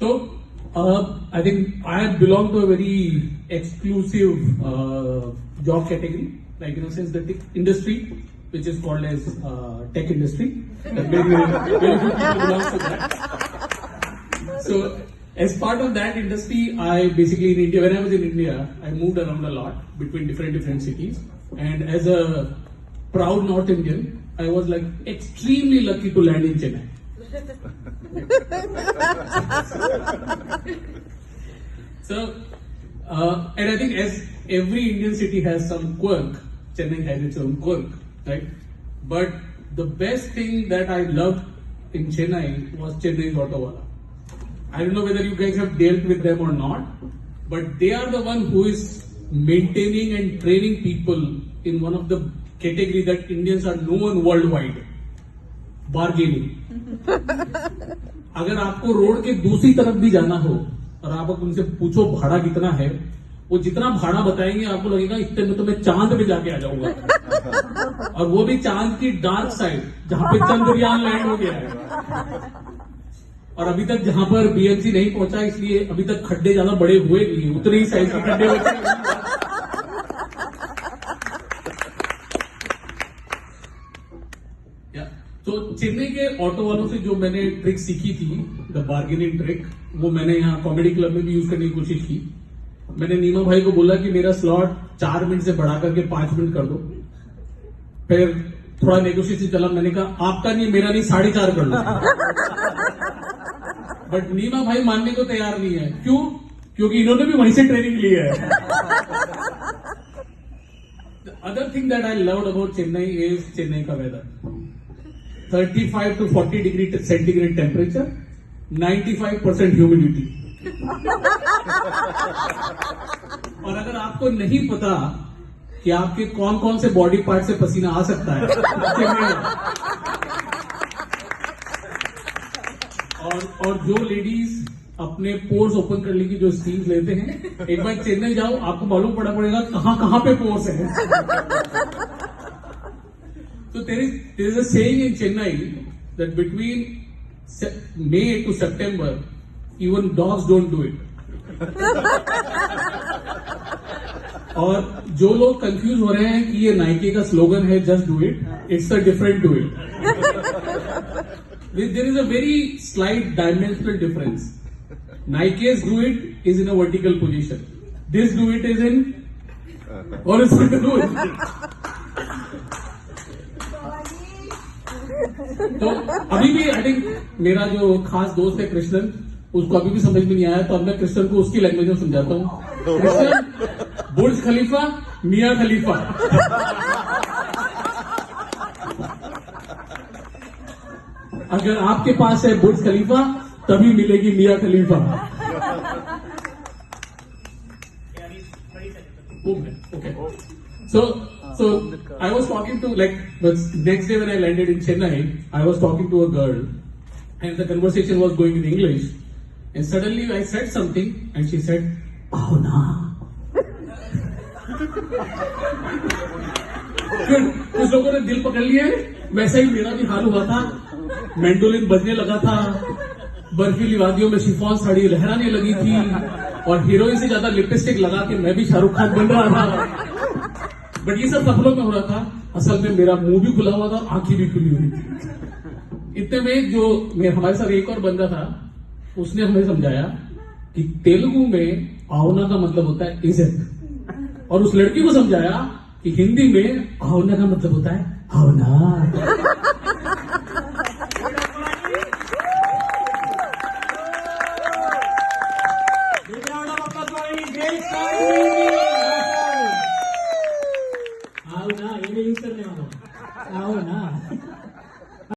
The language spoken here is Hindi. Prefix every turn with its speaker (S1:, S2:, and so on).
S1: So, I think I belong to a very exclusive job category, like since the tech industry, which is called as tech industry. Very few people belong to that. So, as part of that industry, I basically in India, when I was in India, I moved around a lot between different cities. And as a proud North Indian, I was like extremely lucky to land in Chennai. So, and I think as every Indian city has some quirk, Chennai has its own quirk, right? But the best thing that I loved in Chennai was Chennai's Autowala. I don't know whether you guys have dealt with them or not, but they are the one who is maintaining and training people in one of the category that Indians are known worldwide. Bargaining. अगर आपको रोड के दूसरी तरफ भी जाना हो और आप उनसे पूछो भाड़ा कितना है, वो जितना भाड़ा बताएंगे आपको लगेगा इतने में तो मैं चांद पे जाके आ जाऊंगा. और वो भी चांद की डार्क साइड जहां पे चंद्रयान लैंड हो गया है. और अभी तक जहां पर बीएमसी नहीं पहुंचा, इसलिए अभी तक खड्डे ज्यादा बड़े हुए नहीं, उतने ही साइज के खड्डे होते हैं. तो चेन्नई के ऑटो वालों से जो मैंने ट्रिक सीखी थी, द बार्गेनिंग ट्रिक, वो मैंने यहाँ कॉमेडी क्लब में भी यूज करने की कोशिश की. मैंने नीमा भाई को बोला कि मेरा स्लॉट 4 मिनट से बढ़ा करके 5 मिनट कर दो. फिर थोड़ा नेगोशिएशन चला, मैंने कहा आपका नहीं मेरा नहीं 4.5 कर लो. बट नीमा भाई मानने को तैयार नहीं है. क्यों? क्योंकि इन्होंने भी वहीं से ट्रेनिंग ली है. The other thing that I loved about Chennai is Chennai का वेदर. 35 to 40 degree centigrade temperature, 95% humidity. और अगर आपको नहीं पता कि आपके कौन कौन से बॉडी पार्ट से पसीना आ सकता है, और जो लेडीज अपने पोर्स ओपन करने की जो स्कीम्स लेते हैं, एक बार चेन्नई जाओ, आपको मालूम पड़ेगा कहां कहां पे पोर्स है. So there is a saying in Chennai that between May to September, even dogs don't do it. और जो लोग कंफ्यूज हो रहे हैं कि ये नाइके का स्लोगन है just do it, it's a different do it. There is a very slight dimensional difference. Nike's do it is in a vertical position. This do it is in horizontal do it. तो अभी भी आई थिंक मेरा जो खास दोस्त है कृष्णन, उसको अभी भी समझ में नहीं आया, तो अब मैं कृष्णन को उसकी लैंग्वेज में समझाता हूँ. कृष्णन, बुर्ज खलीफा, मियां खलीफा. अगर आपके पास है बुर्ज खलीफा, तभी मिलेगी मियां खलीफा. Okay. So I was talking to, like, the next day when I landed in Chennai, I was talking to a girl, and the conversation was going in English, and suddenly I said something, and she said, "Oh no." फिर कुछ लोगों ने दिल पकड़ लिया. वैसा ही मेरा भी हाल हुआ था. मैंडोलिन बजने लगा था, बर्फीली वादियों में शिफॉन साड़ी लहराने लगी थी, और हीरोइन से ज्यादा लिपस्टिक लगा के मैं भी शाहरुख खान बन रहा था. बट ये सब सपनों में हो रहा था. असल में मेरा मुंह भी खुला हुआ था और आंखें भी खुली हुई थी. इतने में जो हमारे साथ एक और बंदा था, उसने हमें समझाया कि तेलुगु में आवना का मतलब होता है इज्जत, और उस लड़की को समझाया कि हिंदी में आवना का मतलब होता है आवना.